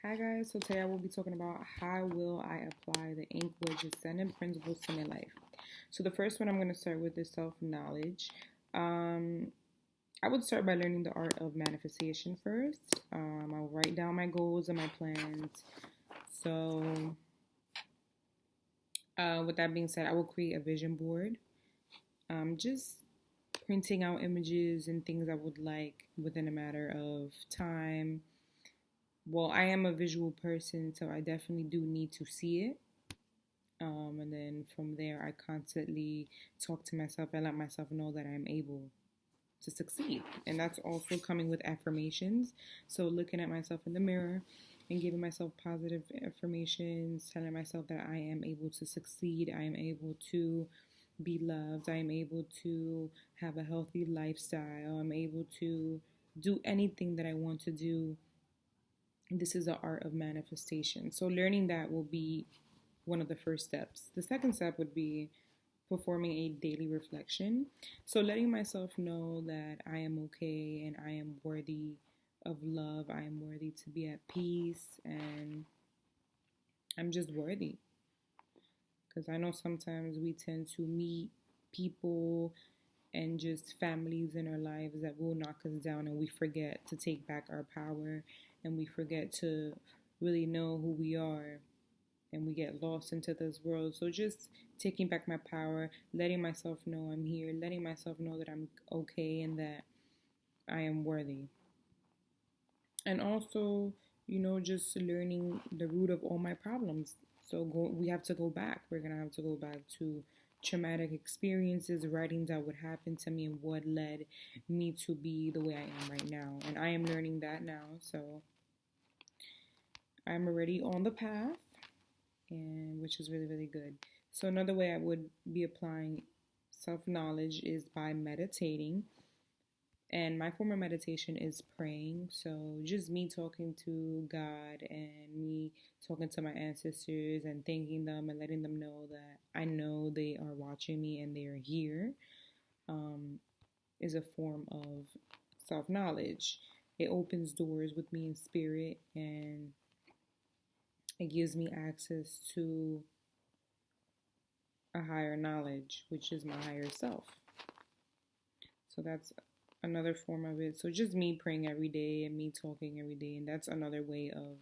Hi guys, so today I will be talking about how will I apply the Ankh, Wedja, Seneb principles to my life. So the first one I'm going to start with is self-knowledge. Um, I would start by learning the art of manifestation first. I'll write down my goals and my plans. So with that being said, I will create a vision board. Just printing out images and things I would like within a matter of time. Well, I am a visual person, so I definitely do need to see it. And then from there, I constantly talk to myself and let myself know that I'm able to succeed. And that's also coming with affirmations. So looking at myself in the mirror and giving myself positive affirmations, telling myself that I am able to succeed, I am able to be loved, I am able to have a healthy lifestyle, I'm able to do anything that I want to do. This is the art of manifestation. So learning that will be one of the first steps. The second step would be performing a daily reflection. So letting myself know that I am okay and I am worthy of love. I am worthy to be at peace and I'm just worthy. Because I know sometimes we tend to meet people and just families in our lives that will knock us down and we forget to take back our power and we forget to really know who we are and we get lost into this world. So just taking back my power, letting myself know I'm here, letting myself know that I'm okay and that I am worthy. And also, just learning the root of all my problems. So we have to go back. We're going to have to go back to traumatic experiences, writing down what happened to me and what led me to be the way I am right now. And I am learning that now. So I'm already on the path, and which is really, really good. So another way I would be applying self-knowledge is by meditating. And my form of meditation is praying. So just me talking to God and me talking to my ancestors and thanking them and letting them know that I know they are watching me and they are here, is a form of self-knowledge. It opens doors with me in spirit and it gives me access to a higher knowledge, which is my higher self. So that's another form of it. So just me praying every day and me talking every day, and that's another way of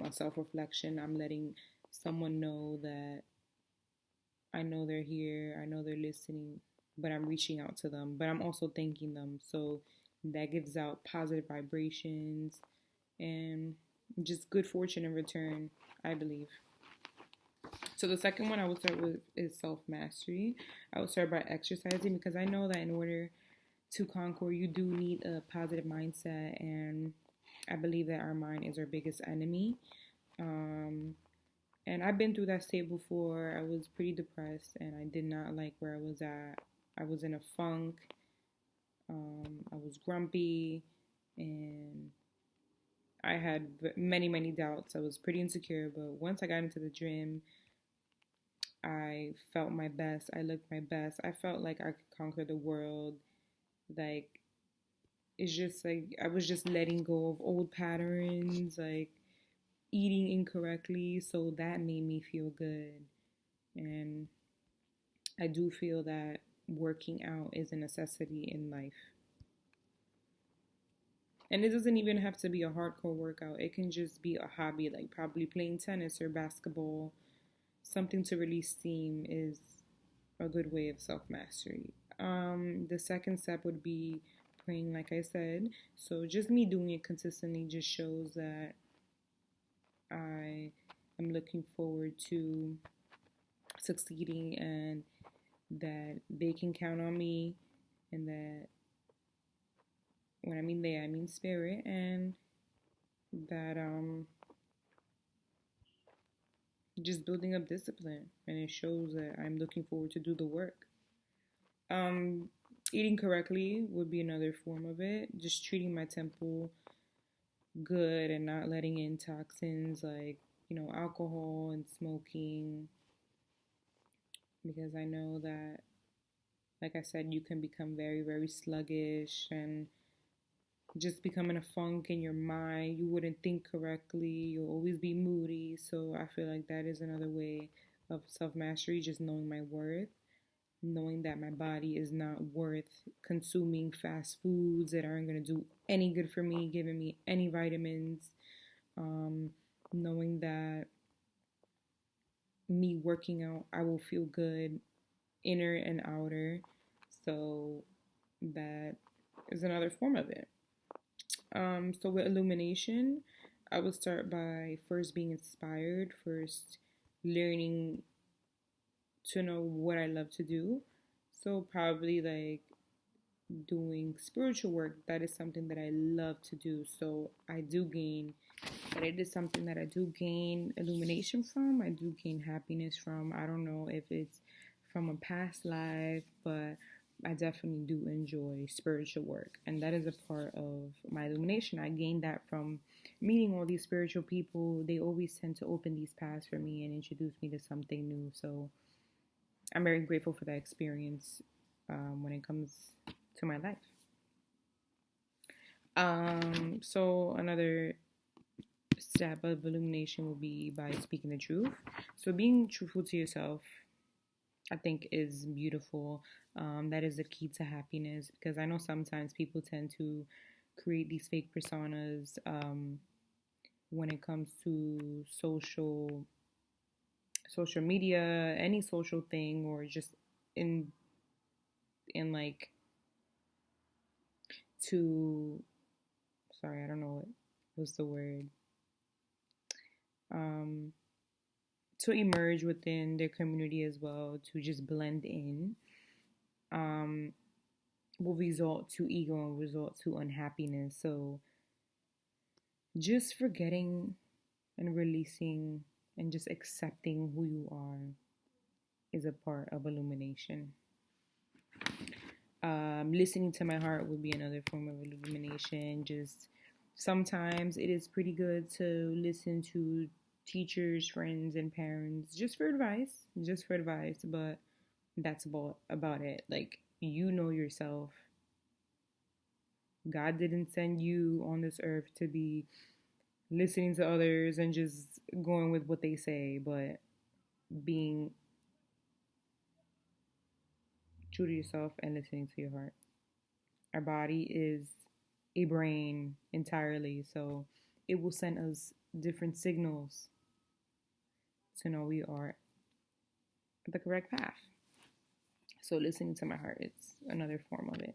a self-reflection. I'm letting someone know that I know they're here, I know they're listening, but I'm reaching out to them, but I'm also thanking them. So that gives out positive vibrations and just good fortune in return, I believe. So the second one I would start with is self-mastery. I would start by exercising because I know that in order to conquer, you do need a positive mindset, and I believe that our mind is our biggest enemy. And I've been through that state before. I was pretty depressed, and I did not like where I was at. I was in a funk. I was grumpy, and I had many, many doubts. I was pretty insecure, but once I got into the gym, I felt my best. I looked my best. I felt like I could conquer the world. Like, it's just like I was just letting go of old patterns, like eating incorrectly. So that made me feel good. And I do feel that working out is a necessity in life. And it doesn't even have to be a hardcore workout. It can just be a hobby, like probably playing tennis or basketball. Something to release steam is a good way of self-mastery. The second step would be praying, like I said. So just me doing it consistently just shows that I am looking forward to succeeding and that they can count on me, and that when I mean they, I mean spirit, and that just building up discipline, and it shows that I'm looking forward to do the work. Um, Eating correctly would be another form of it. Just treating my temple good and not letting in toxins like, alcohol and smoking. Because I know that, like I said, you can become very, very sluggish and just become in a funk in your mind. You wouldn't think correctly. You'll always be moody. So I feel like that is another way of self mastery, just knowing my worth, knowing that my body is not worth consuming fast foods that aren't going to do any good for me, giving me any vitamins, um, knowing that me working out, I will feel good inner and outer. So that is another form of it. So with illumination, I would start by first being inspired, first learning to know what I love to do. So probably like doing spiritual work, that is something that I love to do. So I do gain, but it is something that I do gain illumination from. I do gain happiness from. I don't know if it's from a past life, but I definitely do enjoy spiritual work. And that is a part of my illumination. I gained that from meeting all these spiritual people. They always tend to open these paths for me and introduce me to something new. So I'm very grateful for that experience when it comes to my life. So another step of illumination will be by speaking the truth. So being truthful to yourself, I think, is beautiful. That is the key to happiness, because I know sometimes people tend to create these fake personas when it comes to social media, any social thing, or just in like to sorry, I don't know what was the word. Um, to emerge within their community as well, to just blend in, um, will result to ego and result to unhappiness. So just forgetting and releasing and just accepting who you are is a part of illumination. Listening to my heart would be another form of illumination. Just sometimes it is pretty good to listen to teachers, friends, and parents just for advice, but that's about it. Like, you know yourself. God didn't send you on this earth to be listening to others and just going with what they say, but being true to yourself and listening to your heart. Our body is a brain entirely, so it will send us different signals to know we are the correct path. So listening to my heart is another form of it.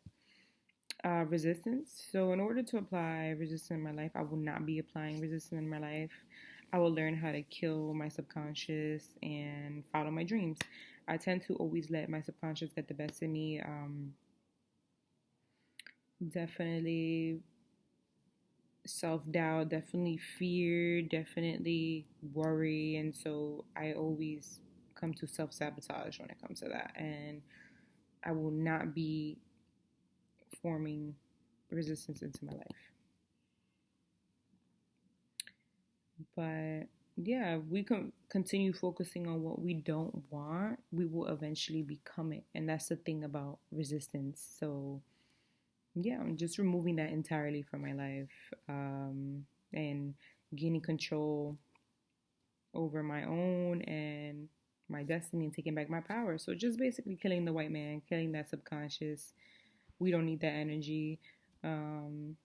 Resistance. So in order to apply resistance in my life, I will not be applying resistance in my life. I will learn how to kill my subconscious and follow my dreams. I tend to always let my subconscious get the best of me. Definitely self-doubt, definitely fear, definitely worry, and so I always come to self-sabotage when it comes to that, and I will not be forming resistance into my life. But yeah, if we can continue focusing on what we don't want, we will eventually become it, and that's the thing about resistance. So yeah, I'm just removing that entirely from my life, and gaining control over my own and my destiny and taking back my power. So just basically killing the white man, killing that subconscious. We don't need that energy. Um,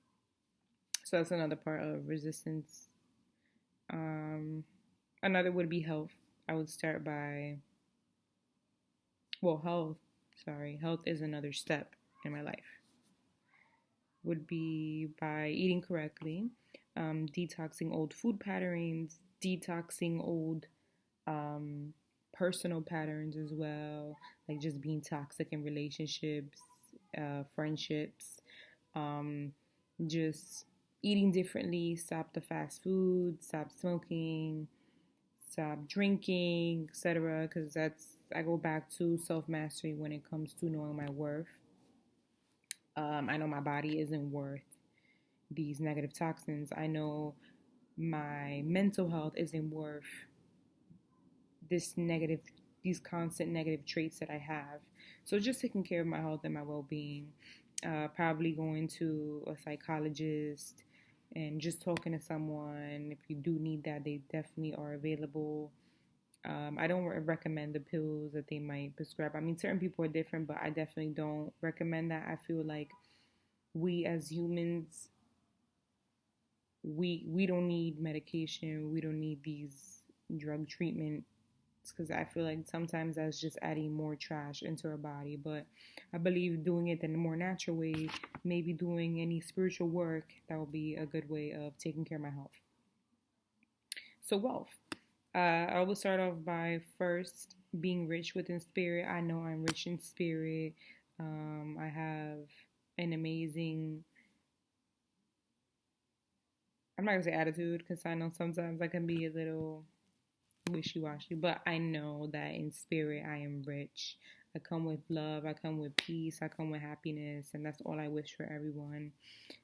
so that's another part of resistance. Um, Another would be health. I would start by, well, health. Sorry, health is another step in my life. Would be by eating correctly, detoxing old food patterns, detoxing old personal patterns as well, like just being toxic in relationships, friendships, um, just eating differently, stop the fast food, stop smoking, stop drinking, etc. Because I go back to self mastery when it comes to knowing my worth. I know my body isn't worth these negative toxins. I know my mental health isn't worth this negative, these constant negative traits that I have. So just taking care of my health and my well-being. Probably going to a psychologist and just talking to someone. If you do need that, they definitely are available. I don't recommend the pills that they might prescribe. I mean, certain people are different, but I definitely don't recommend that. I feel like we as humans, we don't need medication. We don't need these drug treatments because I feel like sometimes that's just adding more trash into our body. But I believe doing it in a more natural way, maybe doing any spiritual work, that will be a good way of taking care of my health. So wealth. I will start off by first being rich within spirit. I know I'm rich in spirit. I have an amazing, I'm not gonna say attitude because I know sometimes I can be a little wishy-washy, but I know that in spirit I am rich. I come with love, I come with peace, I come with happiness, and that's all I wish for everyone.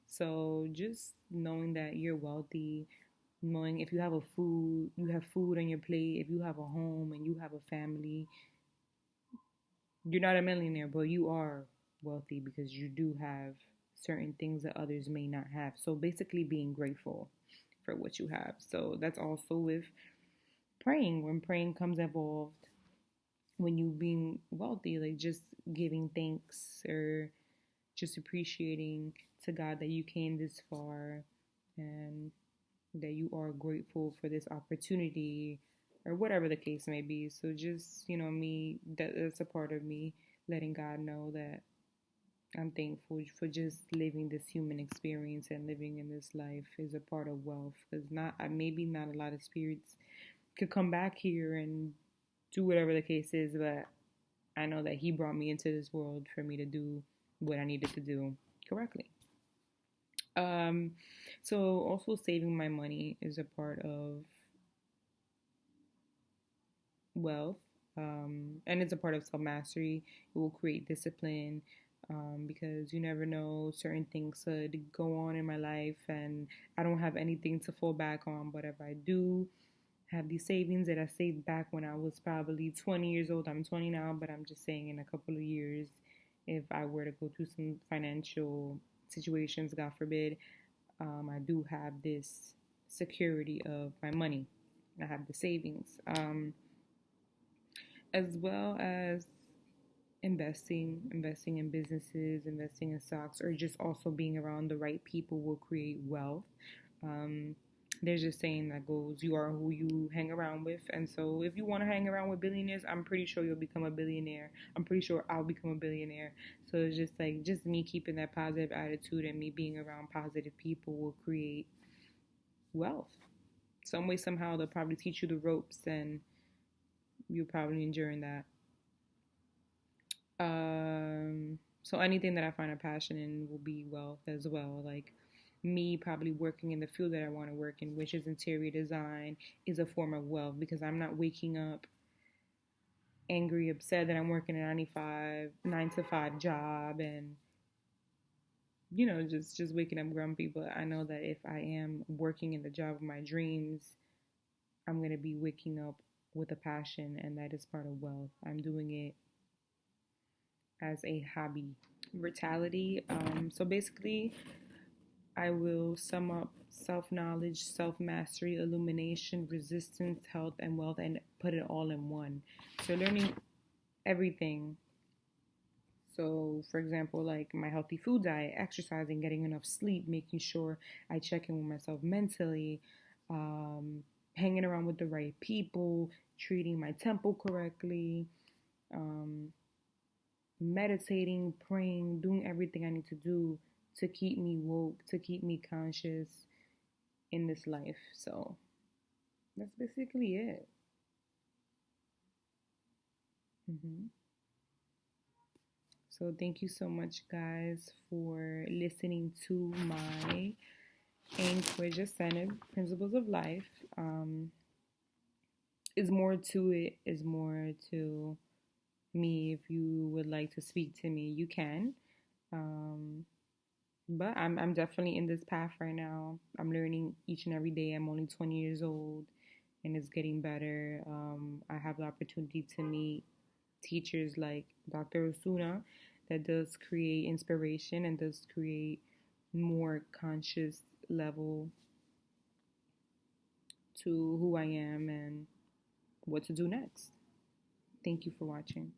So just knowing that you're wealthy, knowing if you have food on your plate, if you have a home and you have a family, you're not a millionaire, but you are wealthy because you do have certain things that others may not have. So basically being grateful for what you have. So that's also with praying. When praying comes involved, when you being wealthy, like just giving thanks or just appreciating to God that you came this far and that you are grateful for this opportunity or whatever the case may be. So just, me, that's a part of me letting God know that I'm thankful for just living this human experience and living in this life is a part of wealth. Because maybe not a lot of spirits could come back here and do whatever the case is, but I know that He brought me into this world for me to do what I needed to do correctly. So also saving my money is a part of wealth, and it's a part of self mastery. It will create discipline, because you never know, certain things could go on in my life, and I don't have anything to fall back on. But if I do have these savings that I saved back when I was probably 20 years old, I'm 20 now, but I'm just saying in a couple of years, if I were to go through some financial situations, God forbid, I do have this security of my money. I have the savings, as well as investing in businesses, investing in stocks, or just also being around the right people will create wealth. Um, there's a saying that goes, you are who you hang around with. And so if you want to hang around with billionaires, I'm pretty sure you'll become a billionaire. I'm pretty sure I'll become a billionaire. So it's just me keeping that positive attitude and me being around positive people will create wealth. Some way, somehow, they'll probably teach you the ropes and you'll probably enjoy that. So anything that I find a passion in will be wealth as well. Like me probably working in the field that I want to work in, which is interior design, is a form of wealth because I'm not waking up angry, upset that I'm working a 9 to 5 job and just waking up grumpy. But I know that if I am working in the job of my dreams, I'm going to be waking up with a passion, and that is part of wealth. I'm doing it as a hobby. Vitality. So basically, I will sum up self-knowledge, self-mastery, illumination, resistance, health, and wealth, and put it all in one. So learning everything. So, for example, like my healthy food diet, exercising, getting enough sleep, making sure I check in with myself mentally, hanging around with the right people, treating my temple correctly, meditating, praying, doing everything I need to do to keep me woke, to keep me conscious in this life. So that's basically it. So thank you so much, guys, for listening to my Ankh, Wedja, Seneb, Principles of Life. Is more to it, is more to me. If you would like to speak to me, you can. But I'm definitely in this path right now. I'm learning each and every day. I'm only 20 years old and it's getting better. I have the opportunity to meet teachers like Dr. Osuna that does create inspiration and does create more conscious level to who I am and what to do next. Thank you for watching.